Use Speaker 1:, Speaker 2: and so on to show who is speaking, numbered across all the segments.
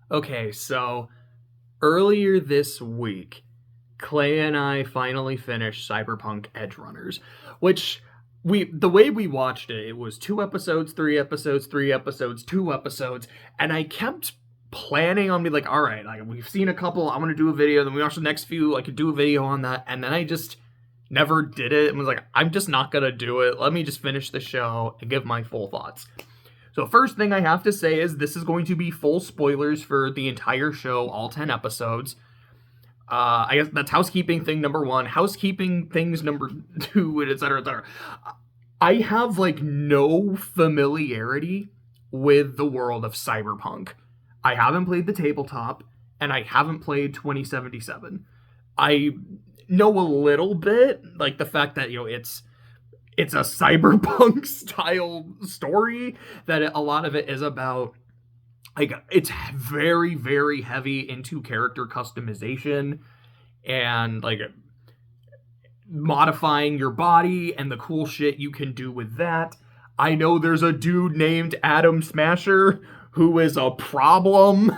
Speaker 1: Okay, so earlier this week, Clay and I finally finished Cyberpunk Edgerunners, which the way we watched it, it was 2 episodes, 3 episodes, 3 episodes, 2 episodes, and I kept planning on being like, all right, like we've seen a couple, I'm gonna do a video, then we watch the next few, I could do a video on that, and then I just never did it and was like, I'm just not gonna do it. Let me just finish the show and give my full thoughts. So, first thing I have to say is this is going to be full spoilers for the entire show, all 10 episodes. I guess that's housekeeping thing number one. Housekeeping things number two, et cetera, et cetera. I have like no familiarity with the world of Cyberpunk. I haven't played the tabletop, and I haven't played 2077. I know a little bit, like the fact that it's a cyberpunk style story, that a lot of it is about, like, it's very very heavy into character customization and like modifying your body and the cool shit you can do with that. I know there's a dude named Adam Smasher who is a problem.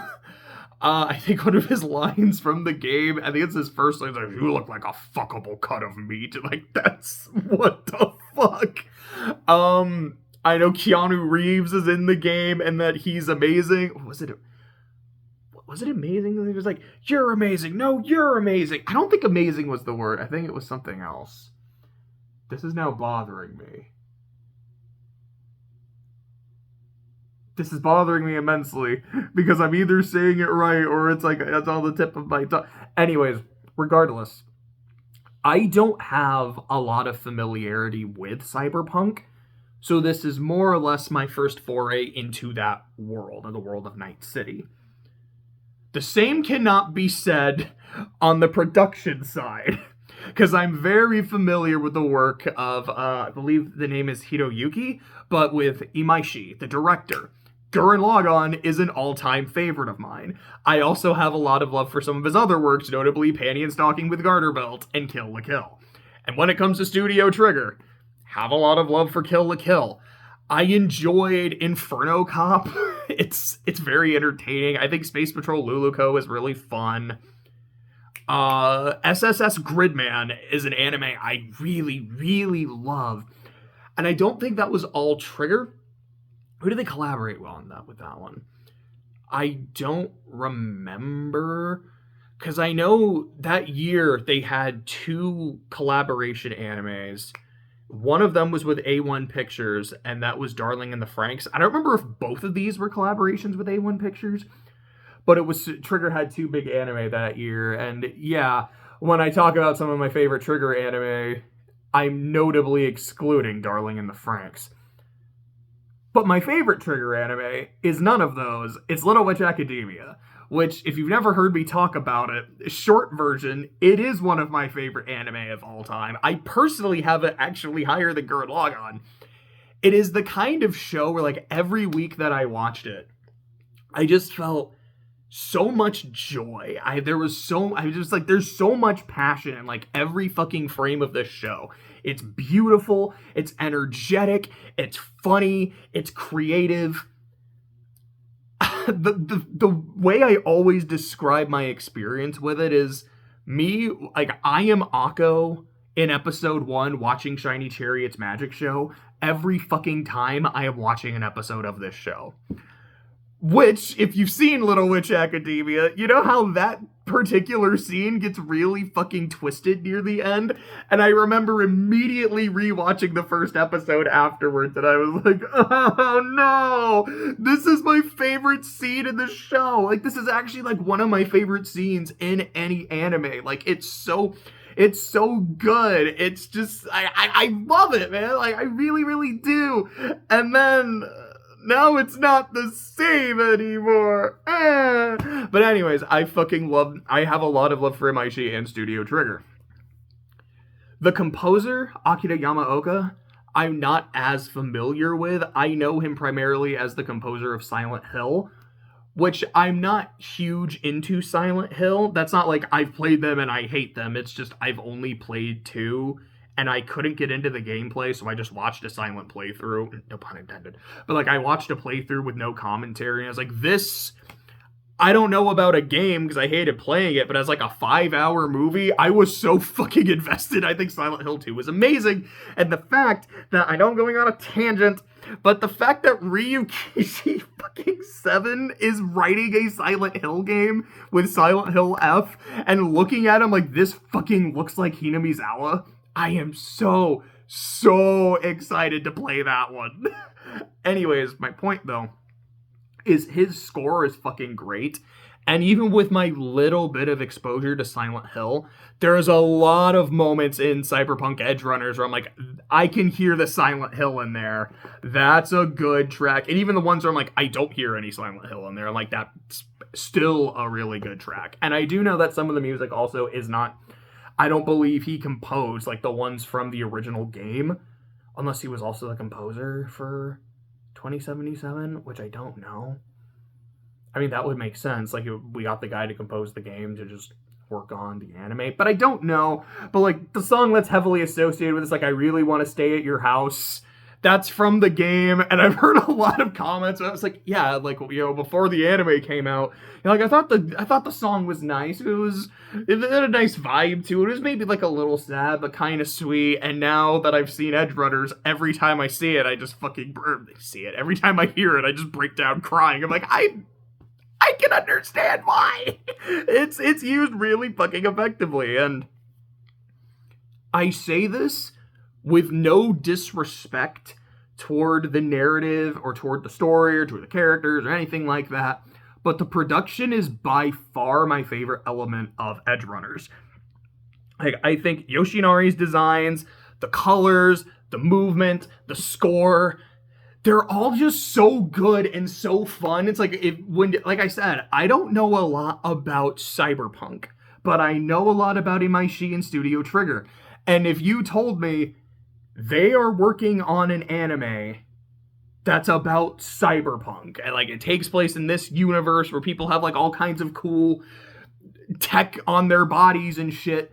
Speaker 1: I think one of his lines from the game, I think it's his first line, like, "You look like a fuckable cut of meat." Like, that's what the fuck. I know Keanu Reeves is in the game and that he's amazing. Was it amazing? He was like, "You're amazing. No, you're amazing." I don't think amazing was the word. I think it was something else. This is now bothering me. This is bothering me immensely because I'm either saying it right or it's like it's on the tip of my tongue. Anyways, regardless, I don't have a lot of familiarity with Cyberpunk, so this is more or less my first foray into that world, or the world of Night City. The same cannot be said on the production side, because I'm very familiar with the work of, I believe the name is Hiroyuki, but with Imaishi, the director. Gurren Lagann is an all-time favorite of mine. I also have a lot of love for some of his other works, notably Panty and Stalking with Garter Belt and Kill la Kill. And when it comes to Studio Trigger, have a lot of love for Kill la Kill. I enjoyed Inferno Cop. It's very entertaining. I think Space Patrol Luluco is really fun. SSS Gridman is an anime I really, really love. And I don't think that was all Trigger. Who did they collaborate on that with that one? I don't remember. Because I know that year they had two collaboration animes. One of them was with A1 Pictures, and that was Darling in the Franxx. I don't remember if both of these were collaborations with A1 Pictures, but it was Trigger had two big anime that year. And yeah, when I talk about some of my favorite Trigger anime, I'm notably excluding Darling in the Franxx. But my favorite Trigger anime is none of those. It's Little Witch Academia, which, if you've never heard me talk about it, short version, it is one of my favorite anime of all time. I personally have it actually higher than Gurren Lagann. It is the kind of show where, like, every week that I watched it, I just felt so much joy. I was just like, there's so much passion in like every fucking frame of this show. It's beautiful, it's energetic, it's funny, it's creative. The way I always describe my experience with it is me, like, I am Akko in episode 1 watching Shiny Chariot's magic show every fucking time I am watching an episode of this show. Which, if you've seen Little Witch Academia, you know how that particular scene gets really fucking twisted near the end? And I remember immediately rewatching the first episode afterwards, and I was like, oh no! This is my favorite scene in the show! Like, this is actually, like, one of my favorite scenes in any anime. Like, it's so good. It's just, I love it, man. Like, I really, really do. And then now it's not the same anymore. But anyways, I have a lot of love for Imaishi and Studio Trigger. The composer, Akira Yamaoka, I'm not as familiar with. I know him primarily as the composer of Silent Hill, which I'm not huge into Silent Hill. That's not like I've played them and I hate them. It's just I've only played 2 and I couldn't get into the gameplay, so I just watched a silent playthrough. No pun intended. But like, I watched a playthrough with no commentary, and I was like, this, I don't know about a game because I hated playing it, but as like a 5-hour movie, I was so fucking invested. I think Silent Hill 2 was amazing. And the fact that, I know I'm going on a tangent, but the fact that Ryukishi fucking 7 is writing a Silent Hill game with Silent Hill F and looking at him like, this fucking looks like Hinamizawa, I am so excited to play that one. Anyways, my point though is his score is fucking great. And even with my little bit of exposure to Silent Hill, there's a lot of moments in Cyberpunk Edgerunners where I'm like, I can hear the Silent Hill in there. That's a good track. And even the ones where I'm like, I don't hear any Silent Hill in there, I'm like, that's still a really good track. And I do know that some of the music also is not, I don't believe he composed like the ones from the original game, unless he was also the composer for 2077, which I don't know. I mean, that would make sense. Like, we got the guy to compose the game to just work on the anime. But I don't know. But, like, the song that's heavily associated with this, like, I Really Want to Stay at Your House, that's from the game. And I've heard a lot of comments. I was like, yeah, like, you know, before the anime came out, you know, like, I thought the song was nice. It had a nice vibe to it. It was maybe, like, a little sad, but kind of sweet. And now that I've seen Edgerunners, every time I see it, I just fucking see it. Every time I hear it, I just break down crying. I'm like, I can understand why. It's used really fucking effectively, and I say this with no disrespect toward the narrative or toward the story or toward the characters or anything like that, but the production is by far my favorite element of Edgerunners. Like, I think Yoshinari's designs, the colors, the movement, the score, they're all just so good and so fun. It's like, like I said, I don't know a lot about Cyberpunk, but I know a lot about Imaishi and Studio Trigger. And if you told me they are working on an anime that's about Cyberpunk, and like it takes place in this universe where people have like all kinds of cool tech on their bodies and shit,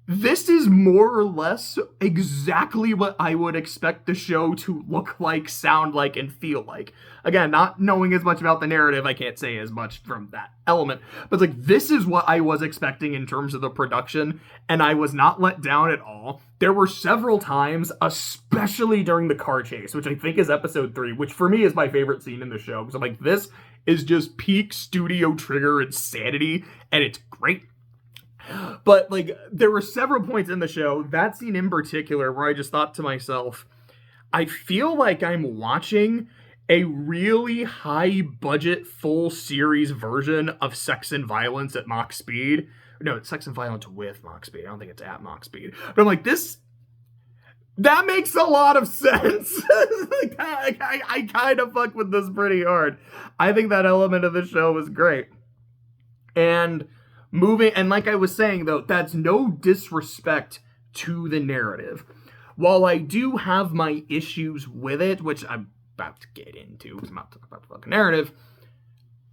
Speaker 1: this is more or less exactly what I would expect the show to look like, sound like, and feel like. Again, not knowing as much about the narrative, I can't say as much from that element. But it's like, this is what I was expecting in terms of the production, and I was not let down at all. There were several times, especially during the car chase, which I think is episode 3, which for me is my favorite scene in the show, because I'm like, this is just peak Studio Trigger insanity, and it's great. But, like, there were several points in the show, that scene in particular, where I just thought to myself, I feel like I'm watching a really high-budget, full-series version of Sex and Violence at Mach Speed. No, it's Sex and Violence with Mach Speed. I don't think it's at Mach Speed. But I'm like, that makes a lot of sense. Like, I kind of fuck with this pretty hard. I think that element of the show was great. And like I was saying, though, that's no disrespect to the narrative. While I do have my issues with it, which I'm about to get into, because I'm about to talk about the fucking narrative,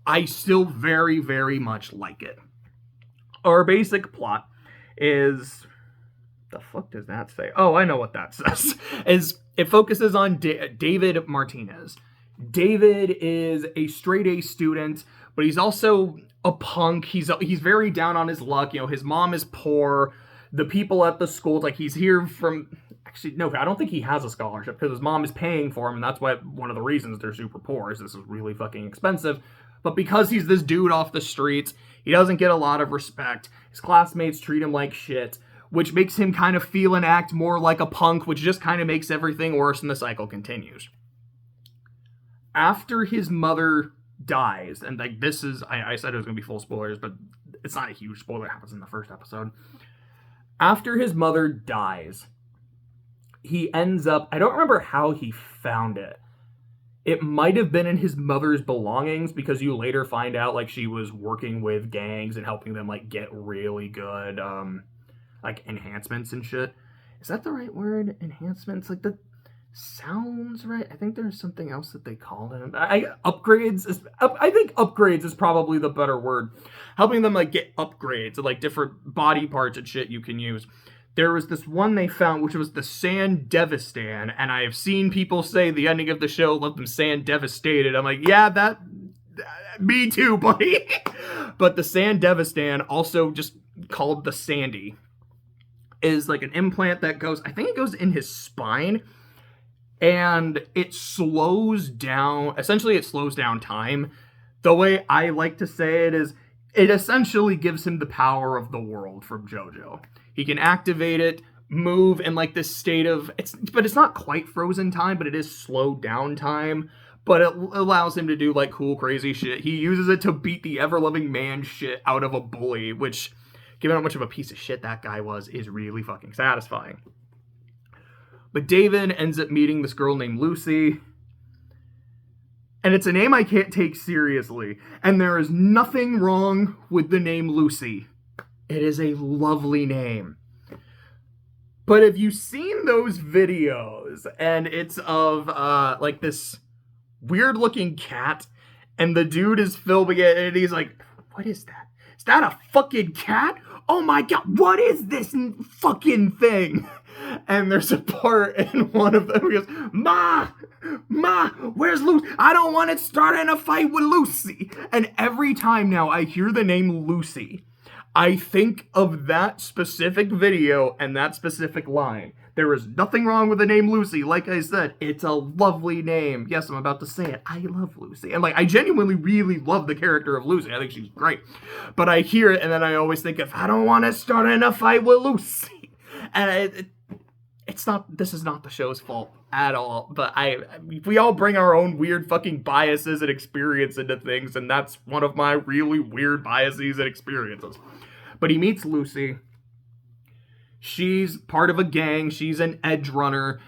Speaker 1: I still very, very much like it. Our basic plot is... the fuck does that say? Oh, I know what that says. It focuses on David Martinez. David is a straight-A student, but he's also a punk. He's very down on his luck. You know, his mom is poor. The people at the school, like, he's here from... Actually, no, I don't think he has a scholarship, because his mom is paying for him, and that's why one of the reasons they're super poor is this is really fucking expensive. But because he's this dude off the streets, he doesn't get a lot of respect. His classmates treat him like shit, which makes him kind of feel and act more like a punk, which just kind of makes everything worse, and the cycle continues. After his mother dies, and like this is, I said it was going to be full spoilers, but it's not a huge spoiler, it happens in the first episode. After his mother dies, he ends up, I don't remember how he found it. It might have been in his mother's belongings, because you later find out like she was working with gangs and helping them like get really good like enhancements and shit. Is that the right word? Enhancements? Like, that sounds right. I think there's something else that they called it. Upgrades. I think upgrades is probably the better word. Helping them like get upgrades of like different body parts and shit you can use. There was this one they found, which was the Sand Devistan, and I have seen people say the ending of the show left them sand devastated. I'm like, yeah, Me too, buddy. But the Sandevistan, also just called the Sandy, is like an implant that goes, I think it goes in his spine, and it slows down, essentially it slows down time. The way I like to say it is, it essentially gives him the power of the world from JoJo. He can activate it, move in like this state of, but it's not quite frozen time, but it is slowed down time. But it allows him to do like cool, crazy shit. He uses it to beat the ever-loving man shit out of a bully, which, given how much of a piece of shit that guy was, is really fucking satisfying. But David ends up meeting this girl named Lucy. And it's a name I can't take seriously. And there is nothing wrong with the name Lucy. It is a lovely name. But have you seen those videos? And it's of like this weird looking cat. And the dude is filming it and he's like, what is that? Is that a fucking cat? Oh my god, what is this fucking thing? And there's a part in one of them where he goes, Ma, where's Lucy? I don't want to start in a fight with Lucy. And every time now I hear the name Lucy, I think of that specific video and that specific line. There is nothing wrong with the name Lucy. Like I said, it's a lovely name. Yes, I'm about to say it. I love Lucy. And like, I genuinely really love the character of Lucy. I think she's great. But I hear it and then I always think of, I don't want to start in a fight with Lucy. And it's not, this is not the show's fault at all. But we all bring our own weird fucking biases and experience into things. And that's one of my really weird biases and experiences. But he meets Lucy. She's part of a gang. She's an Edgerunner.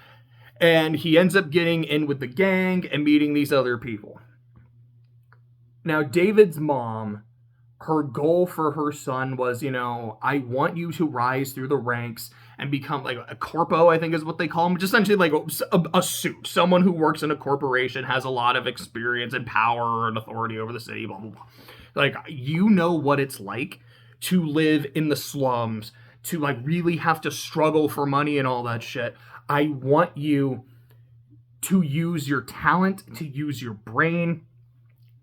Speaker 1: And he ends up getting in with the gang and meeting these other people. Now, David's mom, her goal for her son was, I want you to rise through the ranks and become like a corpo, I think is what they call them. Which is essentially like a suit. Someone who works in a corporation, has a lot of experience and power and authority over the city, blah, blah, blah. Like, you know what it's like to live in the slums, to like really have to struggle for money and all that shit. I want you to use your talent, to use your brain,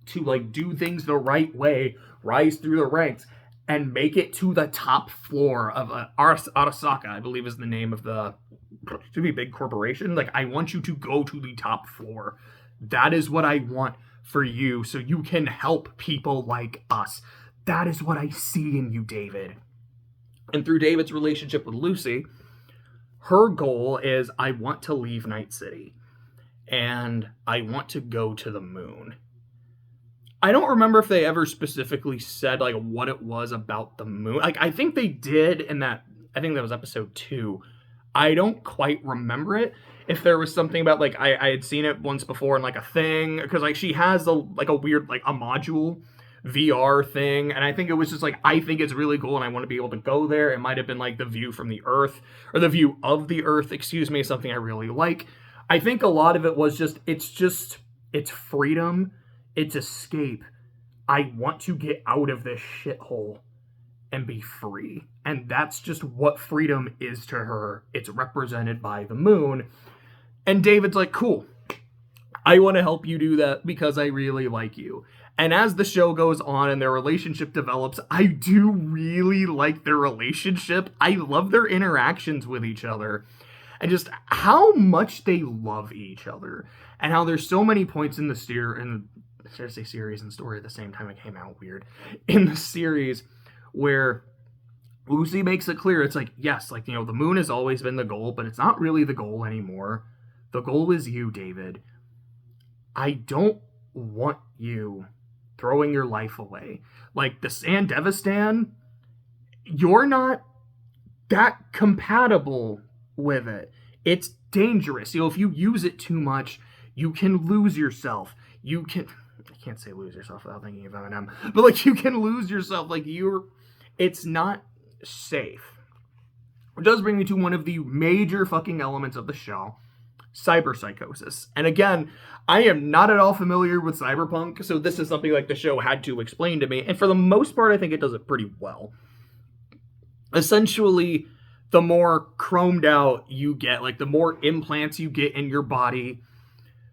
Speaker 1: to like do things the right way, rise through the ranks, and make it to the top floor of Arasaka, I believe is the name of the to be big corporation. Like, I want you to go to the top floor. That is what I want for you, so you can help people like us. That is what I see in you, David. And through David's relationship with Lucy, her goal is, I want to leave Night City. And I want to go to the moon. I don't remember if they ever specifically said, like, what it was about the moon. Like, I think they did in that, I think that was episode 2. I don't quite remember it. If there was something about, like, I had seen it once before in, like, a thing. Because, like, she has, a weird, like, a module VR thing, and I think it was just like, I think it's really cool and I want to be able to go there. It might have been like the view from the earth, or the view of the earth, excuse me, something I really like. I think a lot of it was just, it's freedom, it's escape. I want to get out of this shithole and be free. And that's just what freedom is to her. It's represented by the moon. And David's like, cool, I want to help you do that because I really like you. And as the show goes on and their relationship develops, I do really like their relationship. I love their interactions with each other. And just how much they love each other. And how there's so many points in the series and story at the same time. It came out weird. In the series where Lucy makes it clear, it's like, yes, like, the moon has always been the goal, but it's not really the goal anymore. The goal is you, David. I don't want you throwing your life away. Like, the Sandevistan, you're not that compatible with it. It's dangerous. If you use it too much, you can lose yourself. I can't say lose yourself without thinking of Eminem, but like, you can lose yourself. Like, it's not safe. It does bring me to one of the major fucking elements of the show, cyberpsychosis. And again, I am not at all familiar with Cyberpunk, so this is something like the show had to explain to me. And for the most part, I think it does it pretty well. Essentially, the more chromed out you get, like the more implants you get in your body,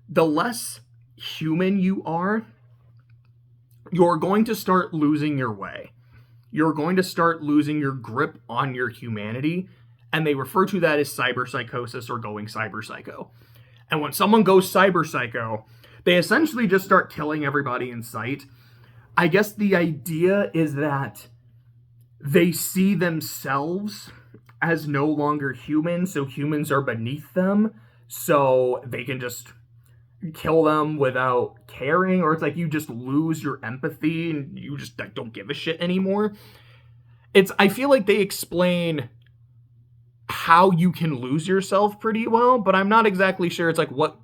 Speaker 1: the less human you are. you're going to start losing your way. You're going to start losing your grip on your humanity, and they refer to that as cyberpsychosis or going cyberpsycho. And when someone goes cyberpsycho, they essentially just start killing everybody in sight. I guess the idea is that they see themselves as no longer human, so humans are beneath them, so they can just kill them without caring, or it's like you just lose your empathy and you just like, don't give a shit anymore. I feel like they explain how you can lose yourself pretty well, but I'm not exactly sure it's like what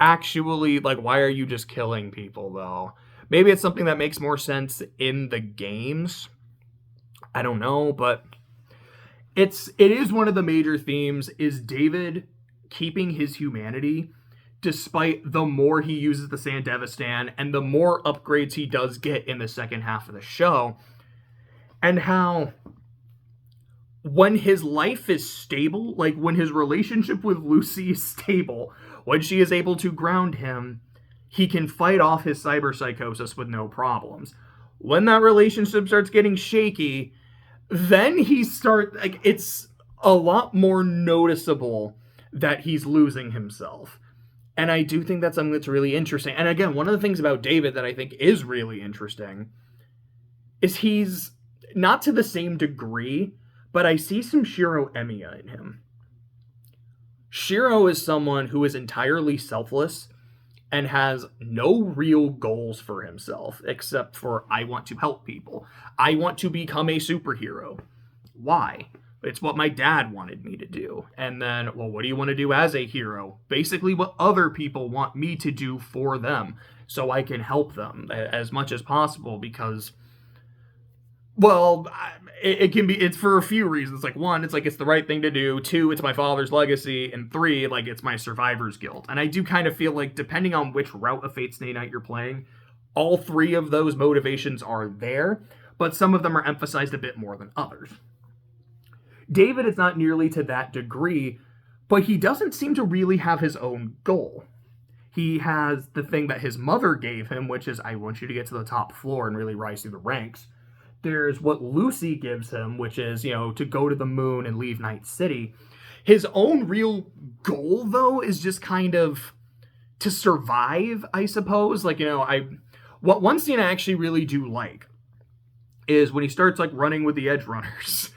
Speaker 1: actually, like, why are you just killing people though? Maybe it's something that makes more sense in the games. I don't know, but it is one of the major themes is David keeping his humanity despite the more he uses the Sandevistan and the more upgrades he does get in the second half of the show, and how when his life is stable, like when his relationship with Lucy is stable, when she is able to ground him, he can fight off his cyberpsychosis with no problems. When that relationship starts getting shaky, then it's a lot more noticeable that he's losing himself. And I do think that's something that's really interesting. And again, one of the things about David that I think is really interesting is he's not to the same degree, but I see some Shiro Emiya in him. Shiro is someone who is entirely selfless and has no real goals for himself, except for, I want to help people. I want to become a superhero. Why? It's what my dad wanted me to do. And then, well, what do you want to do as a hero? Basically what other people want me to do for them, so I can help them as much as possible, because, well, it's for a few reasons. Like, one, it's like it's the right thing to do. Two, it's my father's legacy. And three, like, it's my survivor's guilt. And I do kind of feel like, depending on which route of Fate Stay Night you're playing, all three of those motivations are there, but some of them are emphasized a bit more than others. David is not nearly to that degree, but he doesn't seem to really have his own goal. He has the thing that his mother gave him, which is, I want you to get to the top floor and really rise through the ranks. There's what Lucy gives him, which is, to go to the moon and leave Night City. His own real goal, though, is just kind of to survive, I suppose. Like, what one scene I actually really do like is when he starts, like, running with the Edgerunners.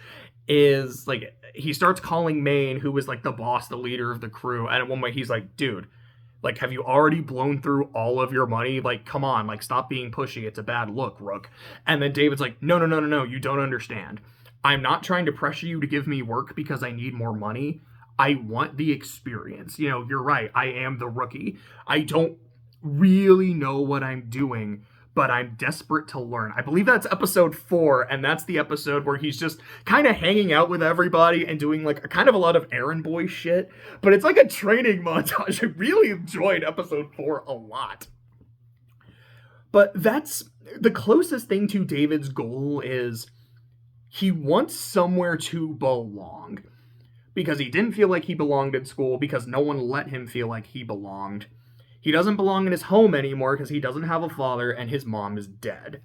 Speaker 1: Is like he starts calling Maine, who was like the boss, the leader of the crew, and at one point he's like, dude, like, have you already blown through all of your money? Like, come on, like, stop being pushy. It's a bad look, Rook. And then David's like, no, you don't understand. I'm not trying to pressure you to give me work because I need more money. I want the experience. You're right. I am the rookie. I don't really know what I'm doing, but I'm desperate to learn. I believe that's episode 4, and that's the episode where he's just kind of hanging out with everybody and doing like kind of a lot of errand boy shit, but it's like a training montage. I really enjoyed episode 4 a lot. But that's the closest thing to David's goal is he wants somewhere to belong, because he didn't feel like he belonged in school because no one let him feel like he belonged. He doesn't belong in his home anymore because he doesn't have a father and his mom is dead.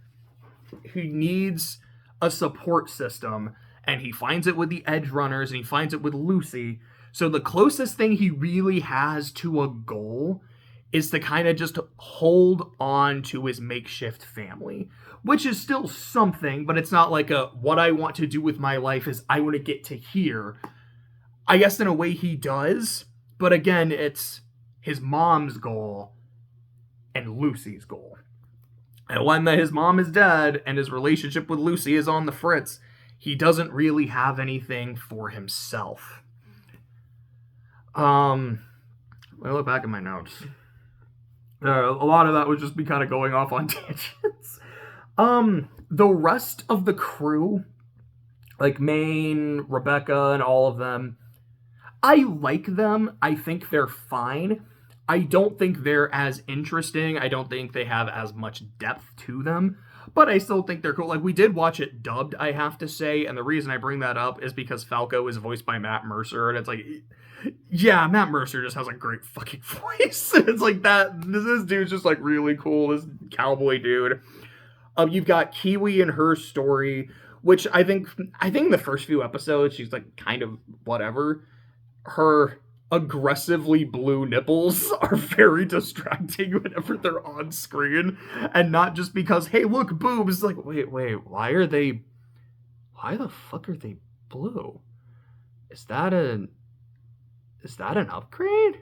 Speaker 1: He needs a support system, and he finds it with the Edgerunners, and he finds it with Lucy. So the closest thing he really has to a goal is to kind of just hold on to his makeshift family, which is still something, but it's not like what I want to do with my life is I want to get to here. I guess in a way he does, but again, it's his mom's goal and Lucy's goal. And when his mom is dead and his relationship with Lucy is on the fritz, he doesn't really have anything for himself. I look back at my notes. A lot of that would just be kind of going off on tangents. The rest of the crew, like Maine, Rebecca, and all of them, I like them. I think they're fine. I don't think they're as interesting. I don't think they have as much depth to them, but I still think they're cool. Like, we did watch it dubbed, I have to say, and the reason I bring that up is because Falco is voiced by Matt Mercer, and it's like, yeah, Matt Mercer just has a great fucking voice. It's like that, this dude's just like really cool, this cowboy dude. You've got Kiwi and her story, which I think in the first few episodes she's like kind of whatever. Her aggressively blue nipples are very distracting whenever they're on screen, and not just because hey look boobs. Like wait, why the fuck are they blue? Is that an upgrade?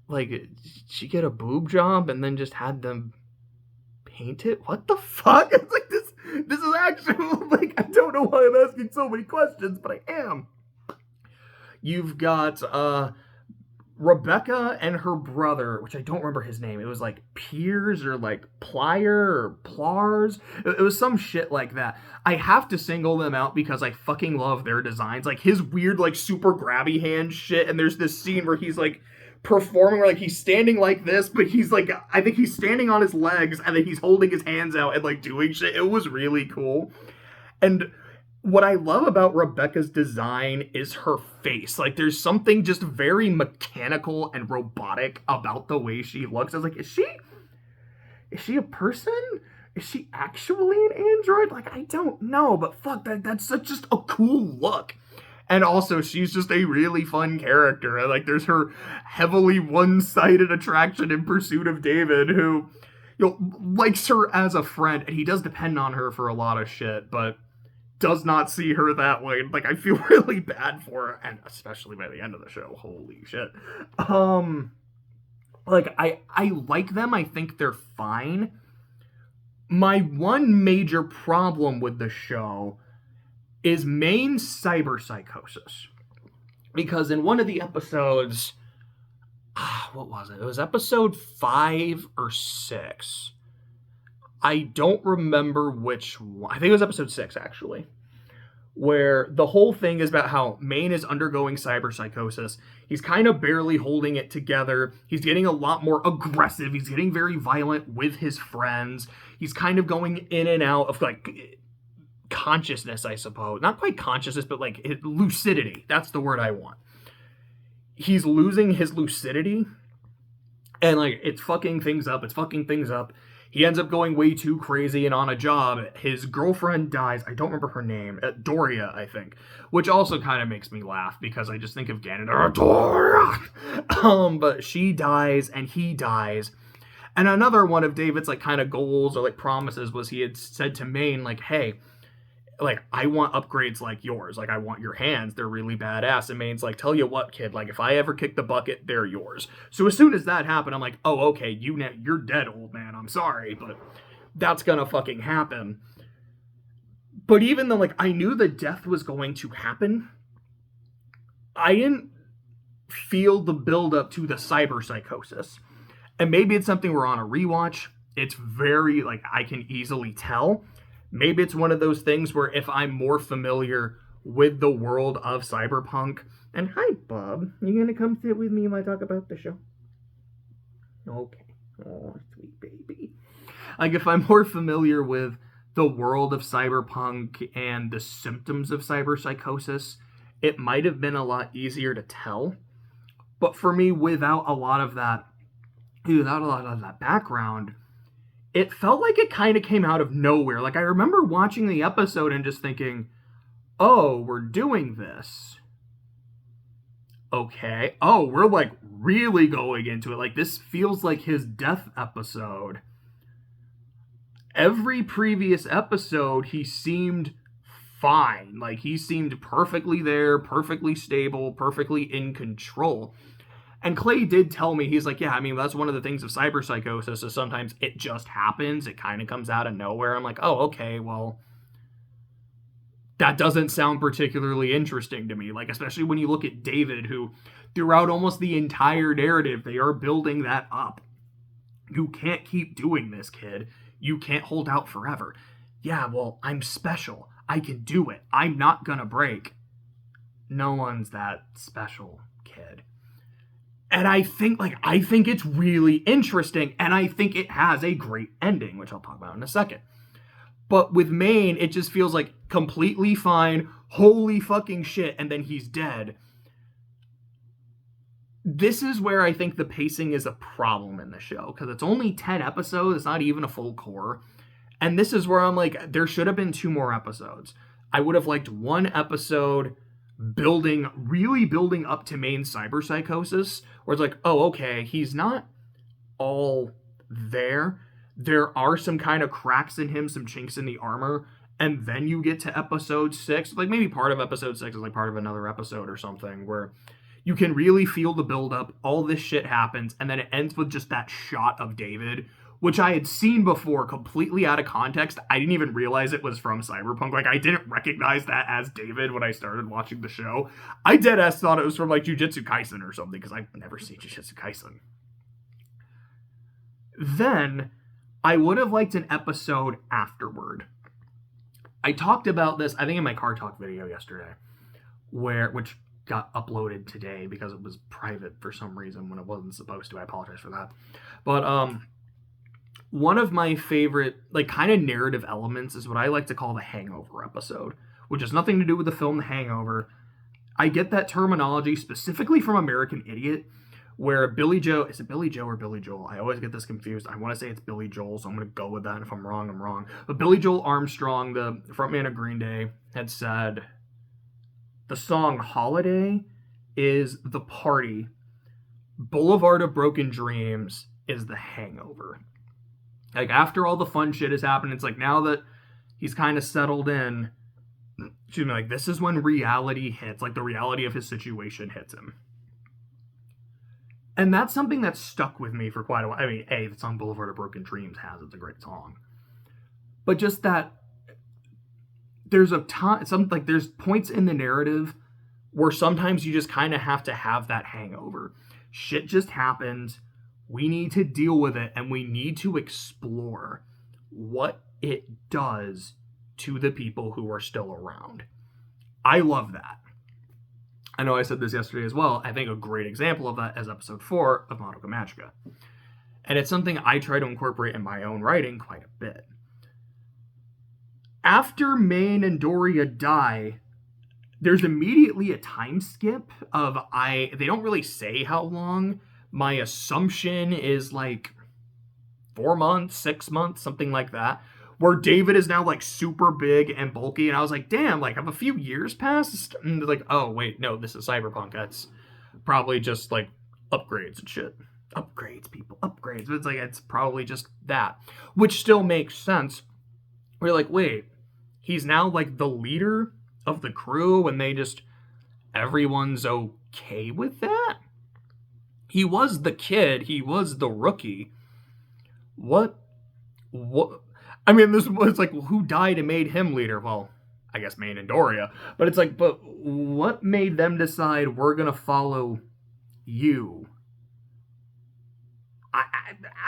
Speaker 1: Like, did she get a boob job and then just had them paint it? What the fuck? It's like this is actually like I don't know why I'm asking so many questions, but I am. You've got Rebecca and her brother, which I don't remember his name. It was like Piers or like Plier or Plars. It was some shit like that. I have to single them out because I fucking love their designs. Like his weird, like super grabby hand shit. And there's this scene where he's like performing where like he's standing like this, but he's like, I think he's standing on his legs and then he's holding his hands out and like doing shit. It was really cool. And what I love about Rebecca's design is her face. Like, there's something just very mechanical and robotic about the way she looks. I was like, is she a person? Is she actually an android? Like, I don't know, but fuck, that's such just a cool look. And also, she's just a really fun character. Like, there's her heavily one-sided attraction in pursuit of David, who, likes her as a friend, and he does depend on her for a lot of shit, but does not see her that way. Like, I feel really bad for her, and especially by the end of the show. Holy shit. Like, I like them. I think they're fine. My one major problem with the show is main cyberpsychosis. Because in one of the episodes, what was it? It was episode 5 or 6. I don't remember which one. I think it was episode 6, actually. Where the whole thing is about how Maine is undergoing cyberpsychosis. He's kind of barely holding it together. He's getting a lot more aggressive. He's getting very violent with his friends. He's kind of going in and out of, like, consciousness, I suppose. Not quite consciousness, but, like, lucidity. That's the word I want. He's losing his lucidity. And, like, it's fucking things up. He ends up going way too crazy and on a job. His girlfriend dies. I don't remember her name. Doria, I think. Which also kind of makes me laugh because I just think of Ganondorf. Doria! But she dies and he dies. And another one of David's like kind of goals or like promises was he had said to Maine, like, hey, like, I want upgrades like yours. Like, I want your hands. They're really badass. And Maine's like, tell you what, kid, like, if I ever kick the bucket, they're yours. So as soon as that happened, I'm like, oh, okay, you're dead, old man. I'm sorry, but that's gonna fucking happen. But even though, like, I knew the death was going to happen, I didn't feel the buildup to the cyberpsychosis. And maybe it's something we're on a rewatch. It's very, like, I can easily tell. Maybe it's one of those things where if I'm more familiar with the world of Cyberpunk, and hi, Bob, you gonna come sit with me while I talk about the show? Okay. Oh, sweet baby. Like, if I'm more familiar with the world of Cyberpunk and the symptoms of cyberpsychosis, it might have been a lot easier to tell. But for me, without a lot of that background, it felt like it kind of came out of nowhere. Like, I remember watching the episode and just thinking, oh, we're doing this. Okay. Oh, we're, like, really going into it. Like, this feels like his death episode. Every previous episode, he seemed fine. Like, he seemed perfectly there, perfectly stable, perfectly in control. And Clay did tell me, he's like, yeah, I mean, that's one of the things of cyberpsychosis is sometimes it just happens. It kind of comes out of nowhere. I'm like, oh, okay, well, that doesn't sound particularly interesting to me. Like, especially when you look at David, who throughout almost the entire narrative, they are building that up. You can't keep doing this, kid. You can't hold out forever. Yeah, well, I'm special. I can do it. I'm not gonna break. No one's that special, kid. And I think it's really interesting, and I think it has a great ending, which I'll talk about in a second. But with Maine, it just feels like completely fine, holy fucking shit, and then he's dead. this is where I think the pacing is a problem in the show, because it's only 10 episodes. It's not even a full core. And this is where I'm like, there should have been 2 more episodes. I would have liked 1 episode really building up to main cyberpsychosis, where it's like, oh, okay, he's not all there. There are some kind of cracks in him, some chinks in the armor, and then you get to episode 6, like maybe part of episode 6 is like part of another episode or something, where you can really feel the buildup, all this shit happens, and then it ends with just that shot of David, which I had seen before completely out of context. I didn't even realize it was from Cyberpunk. Like, I didn't recognize that as David when I started watching the show. I deadass thought it was from, like, Jujutsu Kaisen or something, because I've never seen Jujutsu Kaisen. Then, I would have liked an episode afterward. I talked about this, I think, in my Car Talk video yesterday, which got uploaded today because it was private for some reason when it wasn't supposed to. I apologize for that. But, one of my favorite, like, kind of narrative elements is what I like to call the hangover episode, which has nothing to do with the film The Hangover. I get that terminology specifically from American Idiot, where Billy Joe, is it Billy Joe or Billy Joel? I always get this confused. I want to say it's Billy Joel, so I'm going to go with that, and if I'm wrong, I'm wrong. But Billy Joel Armstrong, the frontman of Green Day, had said, the song Holiday is the party. Boulevard of Broken Dreams is the hangover. Like, after all the fun shit has happened, it's like, now that he's kind of settled in, excuse me, like, this is when reality hits, like, the reality of his situation hits him. And that's something that stuck with me for quite a while. I mean, the song Boulevard of Broken Dreams it's a great song. But just that, there's there's points in the narrative where sometimes you just kind of have to have that hangover. Shit just happened. We need to deal with it, and we need to explore what it does to the people who are still around. I love that. I know I said this yesterday as well. I think a great example of that is episode 4 of Madoka Magica. And it's something I try to incorporate in my own writing quite a bit. After Main and Doria die, there's immediately a time skip of they don't really say how long. My assumption is like 4 months, 6 months, something like that, where David is now like super big and bulky. And I was like, damn, like, have a few years passed? And they're like, oh, wait, no, this is Cyberpunk. That's probably just like upgrades and shit. Upgrades, people, upgrades. But it's like, it's probably just that, which still makes sense. We're like, wait, he's now like the leader of the crew, and everyone's okay with that? He was the kid. He was the rookie. What? I mean, this was like, who died and made him leader? Well, I guess Main and Doria. But it's like, but what made them decide we're going to follow you?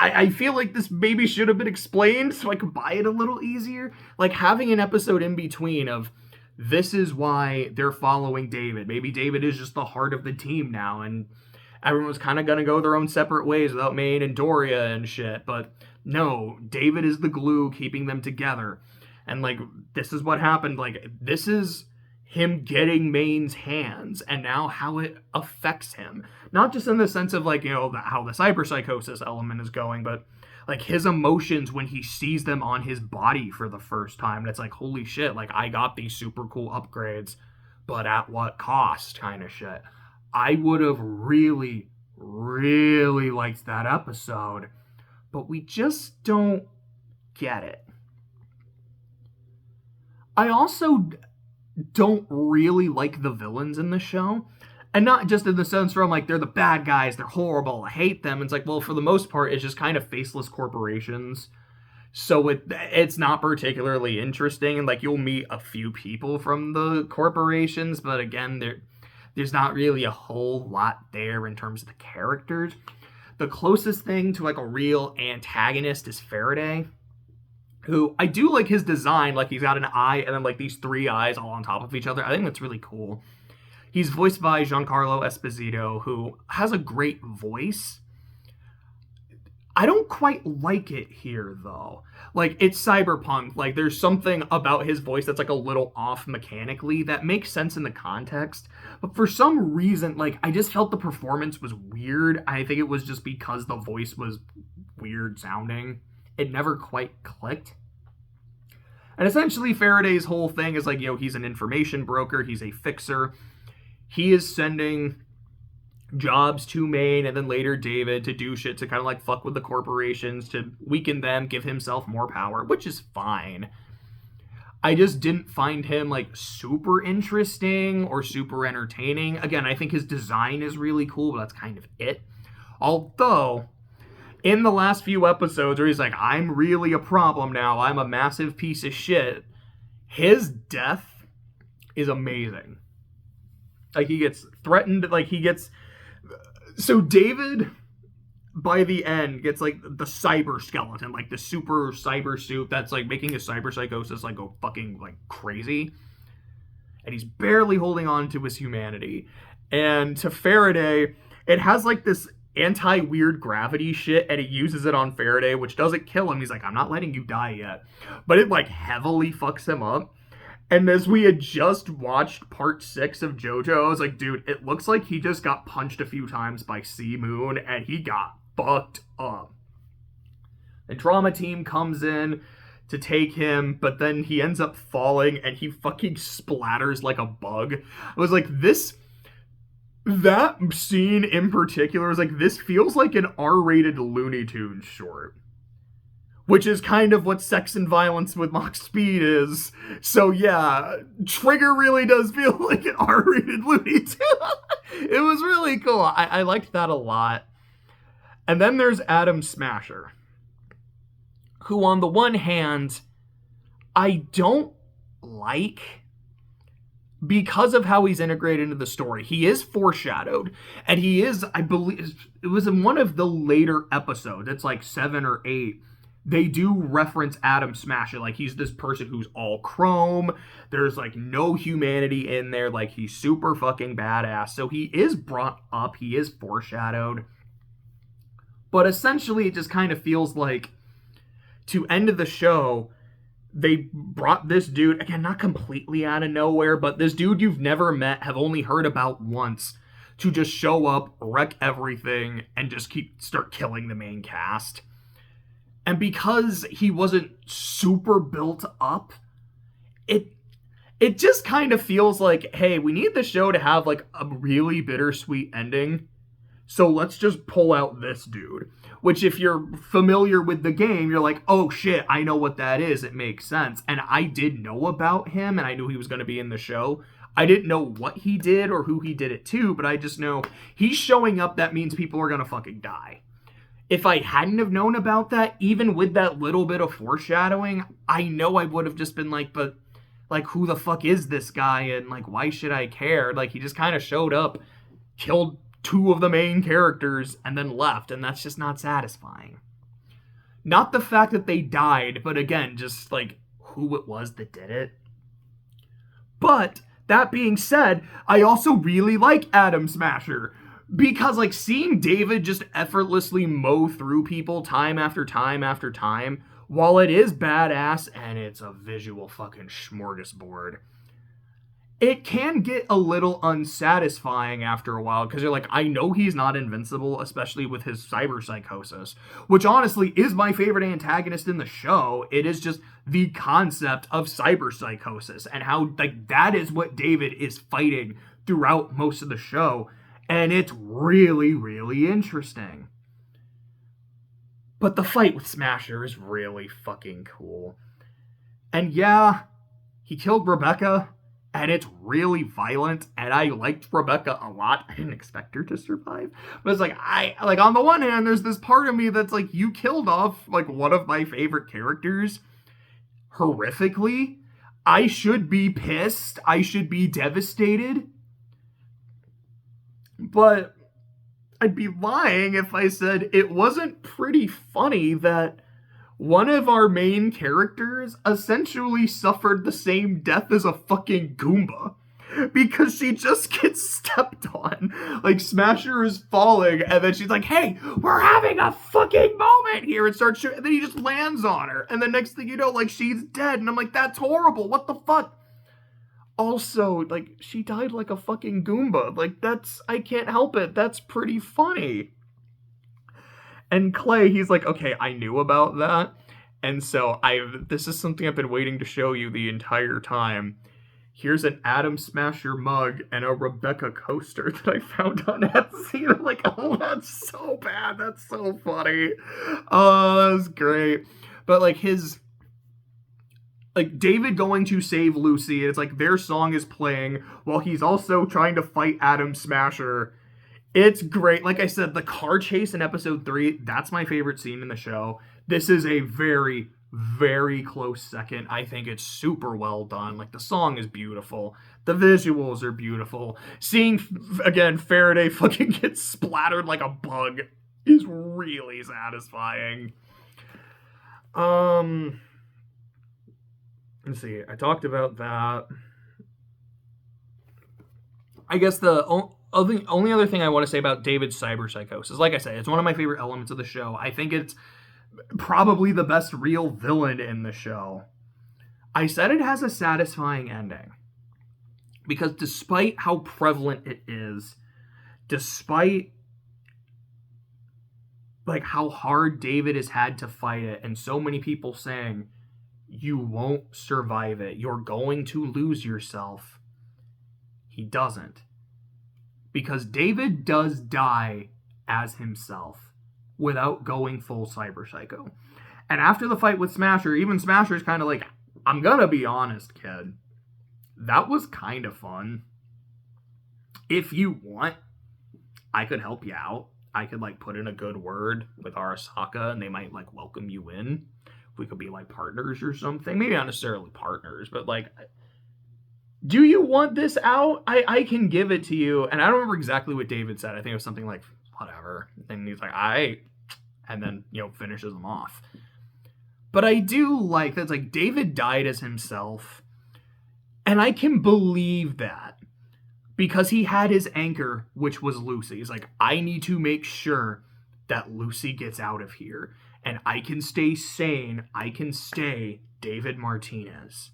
Speaker 1: I feel like this maybe should have been explained so I could buy it a little easier. Like, having an episode in between of, this is why they're following David. Maybe David is just the heart of the team now, and everyone's kind of going to go their own separate ways without Main and Doria and shit. But no, David is the glue keeping them together. And, like, this is what happened. Like, this is him getting Main's hands and now how it affects him. Not just in the sense of, like, you know, how the cyberpsychosis element is going, but, like, his emotions when he sees them on his body for the first time. And it's like, holy shit, like, I got these super cool upgrades, but at what cost kind of shit. I would have really, really liked that episode, but we just don't get it. I also don't really like the villains in the show. And not just in the sense where I'm like, they're the bad guys, they're horrible, I hate them. It's like, well, for the most part, it's just kind of faceless corporations. So it's not particularly interesting. And, like, you'll meet a few people from the corporations, but again, there's not really a whole lot there in terms of the characters. The closest thing to, like, a real antagonist is Faraday, who I do like his design. Like, he's got an eye and then, like, these 3 eyes all on top of each other. I think that's really cool. He's voiced by Giancarlo Esposito, who has a great voice. I don't quite like it here, though. Like, it's Cyberpunk. Like, there's something about his voice that's, like, a little off mechanically that makes sense in the context. But for some reason, like, I just felt the performance was weird. I think it was just because the voice was weird sounding. It never quite clicked. And essentially, Faraday's whole thing is, like, he's an information broker. He's a fixer. He is sending jobs to Maine and then later David to do shit to kind of like fuck with the corporations, to weaken them, give himself more power, which is fine. I just didn't find him like super interesting or super entertaining. Again, I think his design is really cool, but that's kind of it. Although, in the last few episodes where he's like, I'm really a problem now, I'm a massive piece of shit, his death is amazing. Like, he gets threatened, like, he gets... So David, by the end, gets, like, the cyber skeleton, like, the super cyber suit that's, like, making his cyber psychosis, like, go fucking, like, crazy. And he's barely holding on to his humanity. And to Faraday, it has, like, this anti-weird gravity shit, and he uses it on Faraday, which doesn't kill him. He's like, I'm not letting you die yet. But it, like, heavily fucks him up. And as we had just watched part 6 of JoJo, I was like, dude, it looks like he just got punched a few times by Sea Moon, and he got fucked up. The drama team comes in to take him, but then he ends up falling, and he fucking splatters like a bug. I was like, that scene in particular is like, this feels like an R-rated Looney Tunes short. Which is kind of what Sex and Violence with Mach Speed is. So yeah, Trigger really does feel like an R-rated Looney Tunes. It was really cool. I liked that a lot. And then there's Adam Smasher, who on the one hand, I don't like because of how he's integrated into the story. He is foreshadowed, and he is, I believe, it was in one of the later episodes, it's like 7 or 8, they do reference Adam Smasher, like he's this person who's all chrome, there's like no humanity in there, like he's super fucking badass, so he is brought up, he is foreshadowed, but essentially it just kind of feels like, to end the show, they brought this dude, again, not completely out of nowhere, but this dude you've never met, have only heard about once, to just show up, wreck everything, and just start killing the main cast. And because he wasn't super built up, it just kind of feels like, hey, we need the show to have like a really bittersweet ending, so let's just pull out this dude. Which, if you're familiar with the game, you're like, oh shit, I know what that is. It makes sense. And I did know about him, and I knew he was going to be in the show. I didn't know what he did or who he did it to, but I just know he's showing up. That means people are going to fucking die. If I hadn't have known about that, even with that little bit of foreshadowing, I know I would have just been like, but, like, who the fuck is this guy? And, like, why should I care? Like, he just kind of showed up, killed 2 of the main characters, and then left, and that's just not satisfying. Not the fact that they died, but again, just, like, who it was that did it. But, that being said, I also really like Adam Smasher. Because, like, seeing David just effortlessly mow through people time after time after time, while it is badass and it's a visual fucking smorgasbord, it can get a little unsatisfying after a while, because you're like, I know he's not invincible, especially with his cyber psychosis, which honestly is my favorite antagonist in the show. It is just the concept of cyber psychosis and how, like, that is what David is fighting throughout most of the show. And it's really, really interesting. But the fight with Smasher is really fucking cool. And yeah, he killed Rebecca, and it's really violent, and I liked Rebecca a lot. I didn't expect her to survive. But it's like, on the one hand, there's this part of me that's like, you killed off, like, one of my favorite characters horrifically. I should be pissed. I should be devastated. But I'd be lying if I said it wasn't pretty funny that one of our main characters essentially suffered the same death as a fucking Goomba. because she just gets stepped on. Like, Smasher is falling, and then she's like, hey, we're having a fucking moment here, and starts shooting, and then he just lands on her, and the next thing you know, like, she's dead, and I'm like, that's horrible, what the fuck? Also, like, she died like a fucking Goomba. Like, I can't help it, that's pretty funny. And Clay, he's like, okay, I knew about that, and so this is something I've been waiting to show you the entire time. Here's an Atom Smasher mug and a Rebecca coaster that I found on Etsy. And I'm like, oh, that's so bad. That's so funny. Oh, that's great. But like David going to save Lucy, and it's like their song is playing while he's also trying to fight Atom Smasher. It's great. Like I said, the car chase in episode 3, that's my favorite scene in the show. This is a very, very close second. I think it's super well done. Like, the song is beautiful. The visuals are beautiful. Seeing, again, Faraday fucking get splattered like a bug is really satisfying. Let's see. I talked about that. I guess the only other thing I want to say about David's cyberpsychosis, like I said, it's one of my favorite elements of the show. I think it's probably the best real villain in the show. I said it has a satisfying ending. Because despite how prevalent it is, despite like how hard David has had to fight it, and so many people saying, you won't survive it, you're going to lose yourself, he doesn't. Because David does die as himself without going full cyber psycho. And after the fight with Smasher, even Smasher's kind of like, I'm gonna be honest, kid. That was kind of fun. If you want, I could help you out. I could like put in a good word with Arasaka and they might like welcome you in. We could be like partners or something. Maybe not necessarily partners, but like, do you want this out? I can give it to you. And I don't remember exactly what David said. I think it was something like, whatever. And he's like, and then, finishes them off. But I do like that. It's like David died as himself. And I can believe that. Because he had his anchor, which was Lucy. He's like, I need to make sure that Lucy gets out of here. And I can stay sane. I can stay David Martinez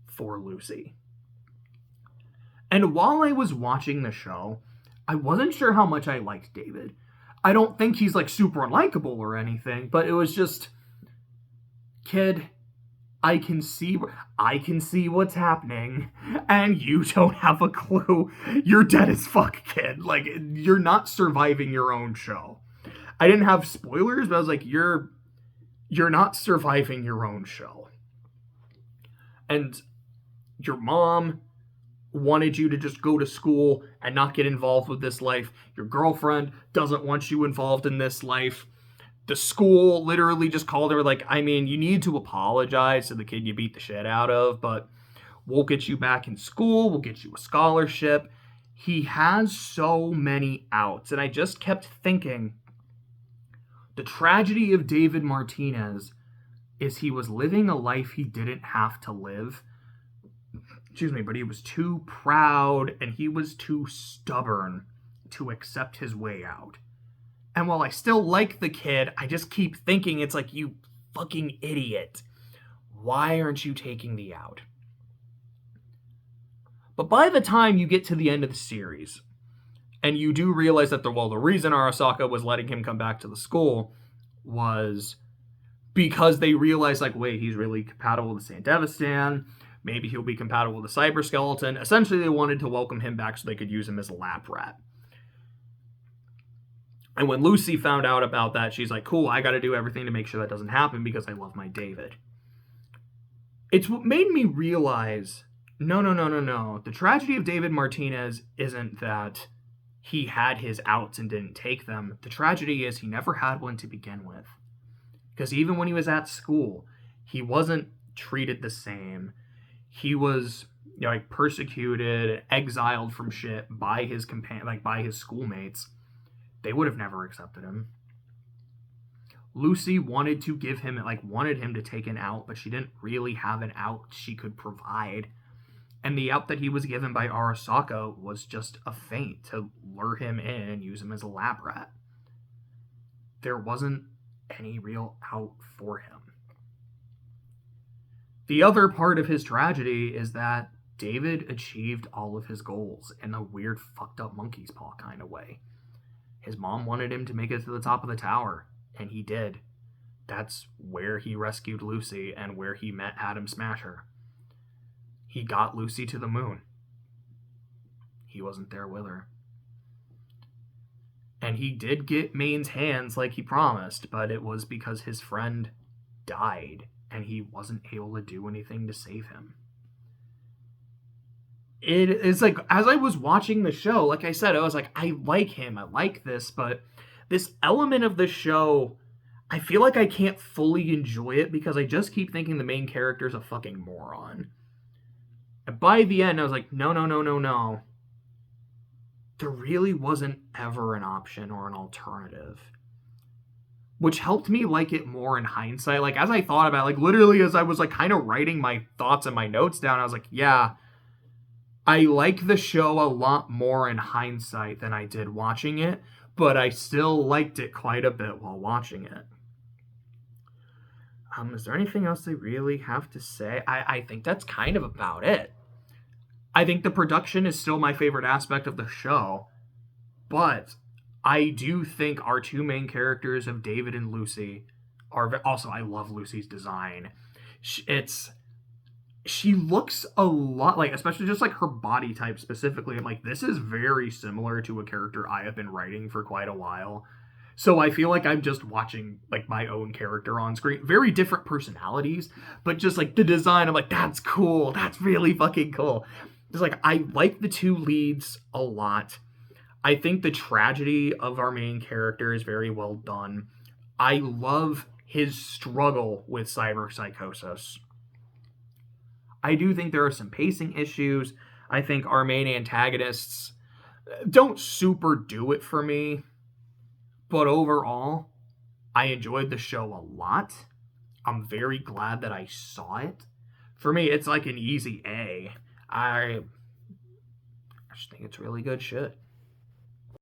Speaker 1: for Lucy. And while I was watching the show, I wasn't sure how much I liked David. I don't think he's like super unlikable or anything, but it was just, kid, I can see what's happening, and you don't have a clue. You're dead as fuck, kid. Like, you're not surviving your own show. I didn't have spoilers, but I was like, you're not surviving your own show. And your mom wanted you to just go to school and not get involved with this life. Your girlfriend doesn't want you involved in this life. The school literally just called her like, I mean, you need to apologize to the kid you beat the shit out of, but we'll get you back in school. We'll get you a scholarship. He has so many outs. And I just kept thinking, the tragedy of David Martinez is he was living a life he didn't have to live. But he was too proud and he was too stubborn to accept his way out. And while I still like the kid, I just keep thinking, it's like, you fucking idiot. Why aren't you taking the out? But by the time you get to the end of the series, and you do realize that the reason Arasaka was letting him come back to the school was because they realized, like, wait, he's really compatible with the Sandevistan. Maybe he'll be compatible with the Cyber Skeleton. Essentially, they wanted to welcome him back so they could use him as a lap rat. And when Lucy found out about that, she's like, cool, I got to do everything to make sure that doesn't happen because I love my David. It's what made me realize, no. The tragedy of David Martinez isn't that he had his outs and didn't take them. The tragedy is he never had one to begin with. Because even when he was at school, he wasn't treated the same. He was, persecuted, exiled from shit by his by his schoolmates. They would have never accepted him. Lucy wanted to wanted him to take an out, but she didn't really have an out she could provide. And the out that he was given by Arasaka was just a feint to lure him in and use him as a lab rat. There wasn't any real out for him. The other part of his tragedy is that David achieved all of his goals in a weird, fucked up monkey's paw kind of way. His mom wanted him to make it to the top of the tower, and he did. That's where he rescued Lucy and where he met Adam Smasher. He got Lucy to the moon. He wasn't there with her. And he did get Maine's hands like he promised, but it was because his friend died and he wasn't able to do anything to save him. It is like, as I was watching the show, like I said, I was like, I like him, I like this, but this element of the show, I feel like I can't fully enjoy it because I just keep thinking the main character's a fucking moron. And by the end, I was like, no. There really wasn't ever an option or an alternative. Which helped me like it more in hindsight. Like, as I thought about it, like, literally as I was, like, kind of writing my thoughts and my notes down, I was like, yeah, I like the show a lot more in hindsight than I did watching it, but I still liked it quite a bit while watching it. Is there anything else I really have to say? I think that's kind of about it. I think the production is still my favorite aspect of the show, but I do think our two main characters of David and Lucy are... Also, I love Lucy's design. She looks a lot like, especially just like her body type specifically, I'm like, this is very similar to a character I have been writing for quite a while. So I feel like I'm just watching like my own character on screen. Very different personalities, but just like the design, I'm like, that's cool. That's really fucking cool. It's like, I like the two leads a lot. I think the tragedy of our main character is very well done. I love his struggle with cyberpsychosis. I do think there are some pacing issues. I think our main antagonists don't super do it for me. But overall, I enjoyed the show a lot. I'm very glad that I saw it. For me, it's like an easy A. I just think it's really good shit.